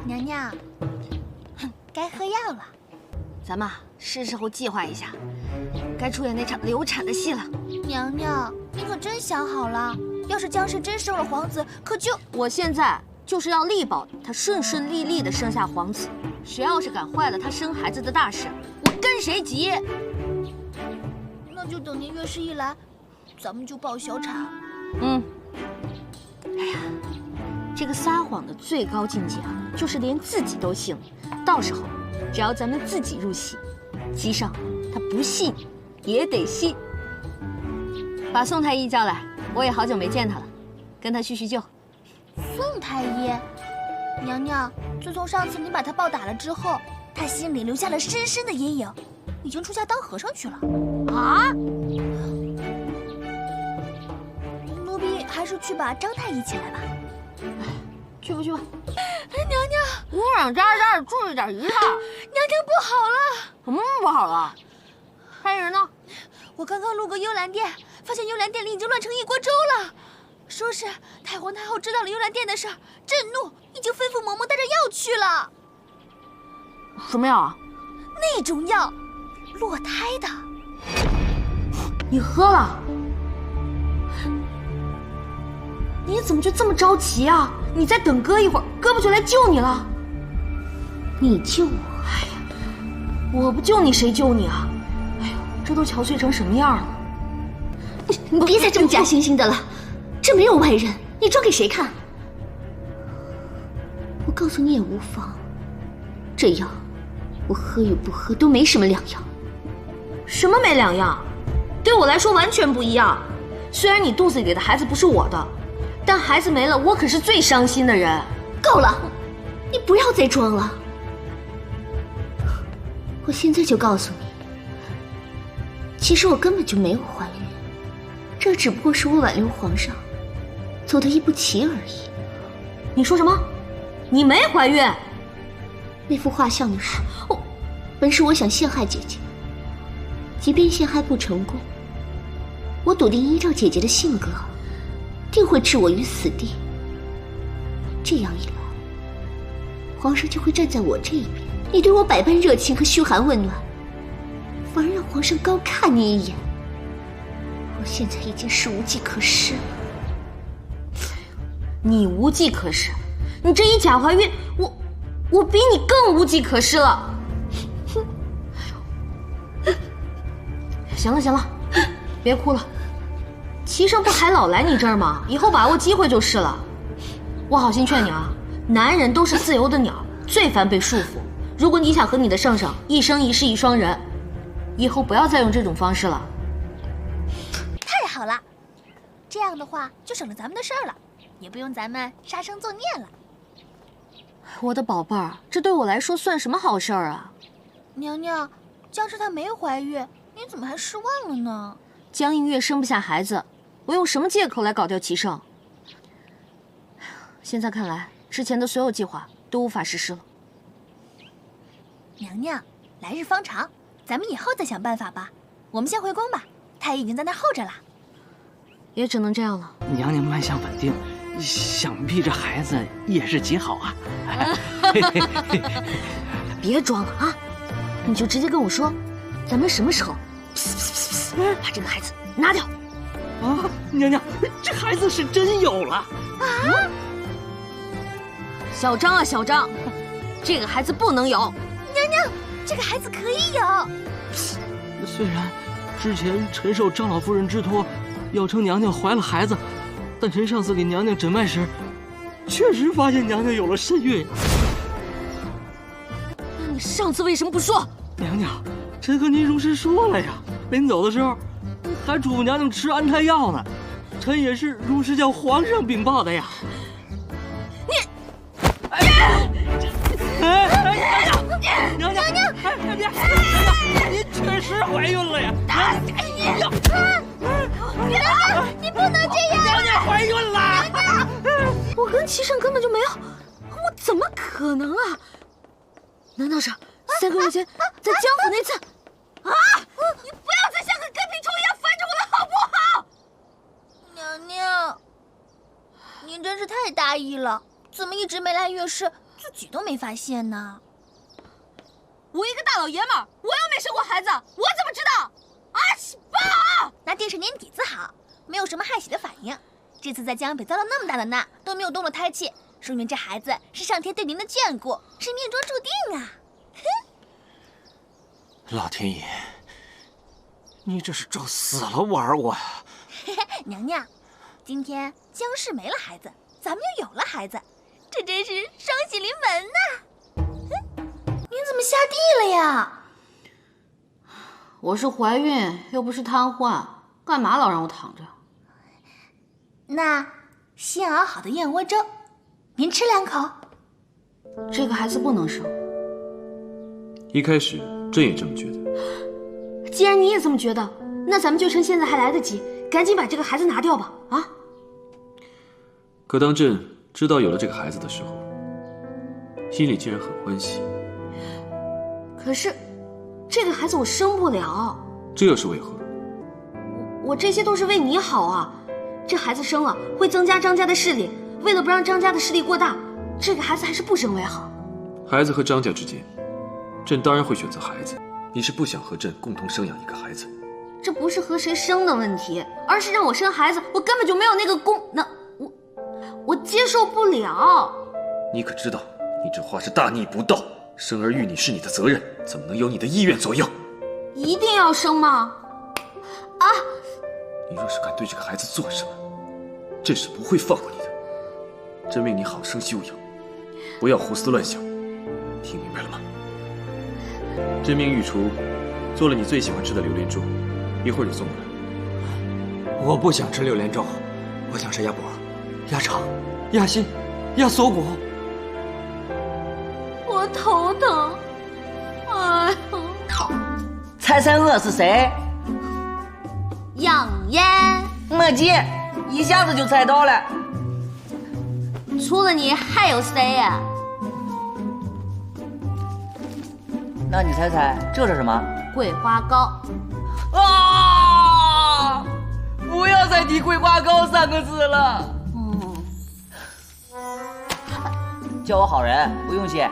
娘娘，该喝药了。咱们是时候计划一下，该出演那场流产的戏了。娘娘，你可真想好了，要是江氏真生了皇子，可就……我现在就是要力保他顺顺利利的生下皇子，谁要是敢坏了他生孩子的大事，我跟谁急。那就等您月事一来，咱们就抱小产。哎呀，这个撒谎的最高境界啊，就是连自己都信了。到时候，只要咱们自己入戏，姬上他不信也得信。把宋太医叫来，我也好久没见他了，跟他叙叙旧。宋太医，娘娘，自从上次你把他暴打了之后，他心里留下了深深的阴影，已经出家当和尚去了。啊？奴婢还是去把张太医请来吧。去吧去吧。娘娘，姑娘家家注意点仪态。娘娘不好了！什么不好了？太医人呢？我刚刚路过幽兰殿，发现幽兰殿里已经乱成一锅粥了。说是太皇太后知道了幽兰殿的事儿，震怒，已经吩咐嬷嬷带着药去了。什么药啊？那种药，落胎的。你喝了？你怎么就这么着急啊？你再等哥一会儿，哥不就来救你了？你救我？哎呀，我不救你谁救你啊？哎呦，这都憔悴成什么样了？你别再这么假惺惺的了，这没有外人，你装给谁看？我告诉你也无妨，这药我喝与不喝都没什么两样。什么没两样？对我来说完全不一样。虽然你肚子里的孩子不是我的，但孩子没了，我可是最伤心的人。够了，你不要再装了。我现在就告诉你，其实我根本就没有怀孕，这只不过是我挽留皇上走得一步棋而已。你说什么？你没怀孕？那幅画像的事，本是我想陷害姐姐，即便陷害不成功，我笃定依照姐姐的性格，定会置我于死地。这样一来，皇上就会站在我这一边，你对我百般热情和嘘寒问暖，反而让皇上高看你一眼。我现在已经是无计可施了。你无计可施？你这一假怀孕，我比你更无计可施了。行了行了，别哭了。齐胜不还老来你这儿吗？以后把握机会就是了。我好心劝你啊，男人都是自由的鸟，最烦被束缚。如果你想和你的圣上一生一世一双人，以后不要再用这种方式了。太好了，这样的话就省了咱们的事儿了，也不用咱们杀生作孽了。我的宝贝儿，这对我来说算什么好事儿啊？娘娘，江氏她没怀孕，你怎么还失望了呢？江映月生不下孩子，我用什么借口来搞掉齐胜？现在看来，之前的所有计划都无法实施了。娘娘，来日方长，咱们以后再想办法吧。我们先回宫吧，太医已经在那儿候着了。也只能这样了。娘娘脉象稳定，想必这孩子也是极好啊。别装了啊！你就直接跟我说，咱们什么时候把这个孩子拿掉？啊，娘娘，这孩子是真有了啊！小张啊，小张，这个孩子不能有。娘娘，这个孩子可以有。虽然之前臣受张老夫人之托，要称娘娘怀了孩子，但臣上次给娘娘诊脉时，确实发现娘娘有了身孕。那你上次为什么不说？娘娘，臣和您如实说了呀，临走的时候还嘱咐娘娘吃安胎药呢，臣也是如实向皇上禀报的呀。娘娘，您确实怀孕了呀！打死你！娘娘，你不能这样！娘娘怀孕了！我跟齐胜根本就没有，我怎么可能啊？难道是3个月前在江府那次？啊！你不要再像个跟屁虫一样烦着我了，好不好？娘娘，您真是太大意了，怎么一直没来月事，自己都没发现呢。我一个大老爷们儿，我又没生过孩子，我怎么知道？啊西爸！那定是您底子好，没有什么害喜的反应。这次在江北遭了那么大的难，都没有动了胎气，说明这孩子是上天对您的眷顾，是命中注定啊！老天爷，你这是找死了玩我呀！娘娘，今天江氏没了孩子，咱们又有了孩子，这真是双喜临门呐！您怎么下地了呀？我是怀孕，又不是瘫痪，干嘛老让我躺着？那新熬好的燕窝粥，您吃2口。这个孩子不能生。一开始朕也这么觉得。既然你也这么觉得，那咱们就趁现在还来得及，赶紧把这个孩子拿掉吧！啊！可当朕知道有了这个孩子的时候，心里竟然很欢喜。可是，这个孩子我生不了。这又是为何？我这些都是为你好啊！这孩子生了会增加张家的势力，为了不让张家的势力过大，这个孩子还是不生为好。孩子和张家之间，朕当然会选择孩子。你是不想和朕共同生养一个孩子？这不是和谁生的问题，而是让我生孩子，我根本就没有那个功能，我接受不了。你可知道，你这话是大逆不道。生儿育女是你的责任，怎么能由你的意愿左右？一定要生吗？啊！你若是敢对这个孩子做什么，朕是不会放过你的。朕命你好生休养，不要胡思乱想，听明白了吗？朕命御厨做了你最喜欢吃的榴莲粥，一会儿就送过来。我不想吃榴莲粥，我想吃鸭脖、鸭肠、鸭心、鸭锁骨。我头疼。哎呦！猜猜我是谁？杨烟。没急，一下子就猜到了。除了你还有谁呀？那你猜猜这是什么？桂花糕。啊！不要再提桂花糕3个字了。叫我好人，不用谢。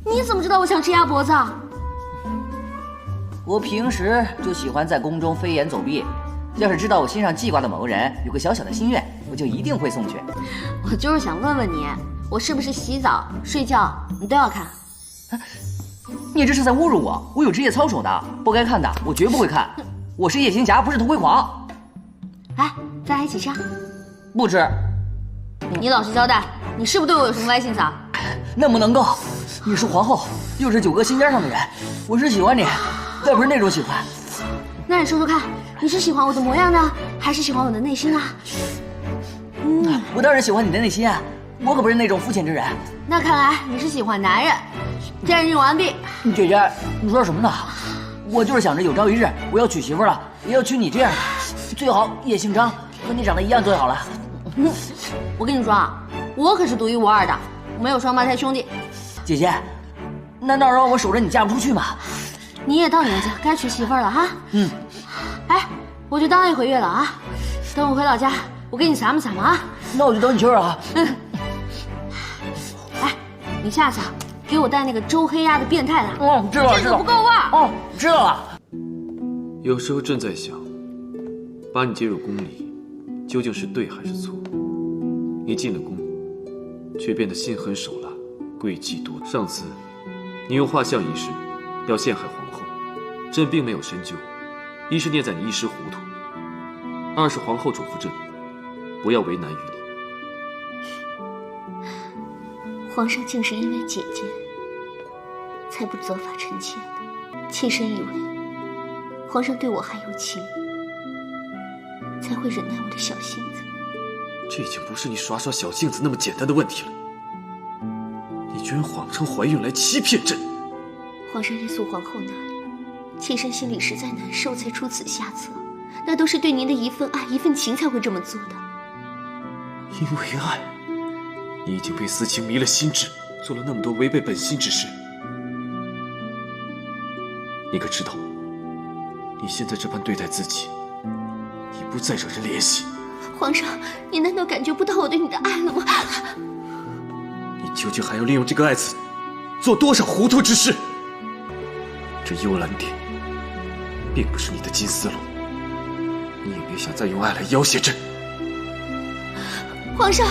你怎么知道我想吃鸭脖子啊？我平时就喜欢在宫中飞檐走壁，要是知道我心上记挂的某个人有个小小的心愿，我就一定会送去。我就是想问问你，我是不是洗澡、睡觉你都要看？你这是在侮辱我！我有职业操守的，不该看的我绝不会看。我是夜行侠，不是偷窥狂。来，咱俩一起吃。不吃。你老实交代，你是不是对我有什么歪心思啊？那不能够，你是皇后，又是9个心尖上的人，我是喜欢你，但不是那种喜欢。那你说说看，你是喜欢我的模样呢，还是喜欢我的内心啊？我当然喜欢你的内心啊，我可不是那种肤浅之人。那看来你是喜欢男人。鉴定完毕。姐姐，你说什么呢？我就是想着有朝一日我要娶媳妇了，也要娶你这样的，最好也姓张，和你长得一样最好了。我跟你说啊，我可是独一无二的，没有双胞胎兄弟。姐姐，难道让我守着你嫁不出去吗？你也到年纪该娶媳妇了哈。哎，我就当一回月了啊。等我回老家，我给你撒么撒么啊。那我就等你气儿啊。哎，你下次啊，给我带那个周黑鸭的变态的。知道了，这个不够味儿。知道了。有时候朕在想，把你接入宫里，究竟是对还是错？你进了宫，却变得心狠手辣，诡计多。上次，你用画像一事要陷害皇后，朕并没有深究，一是念在你一时糊涂，二是皇后嘱咐朕，不要为难于你。皇上竟是因为姐姐，才不责罚臣妾的。妾身以为，皇上对我还有情，才会忍耐我的小性子。这已经不是你耍耍小性子那么简单的问题了。你居然谎称怀孕来欺骗朕！皇上也诉皇后难，妾身心里实在难受，才出此下策。那都是对您的一份爱、一份情才会这么做的。因为爱，你已经被私情迷了心智，做了那么多违背本心之事。你可知道，你现在这般对待自己，已不再惹人怜惜。皇上，你难道感觉不到我对你的爱了吗？你究竟还要利用这个爱子做多少糊涂之事？这幽兰殿并不是你的金丝笼，你也别想再用爱来要挟朕。皇上。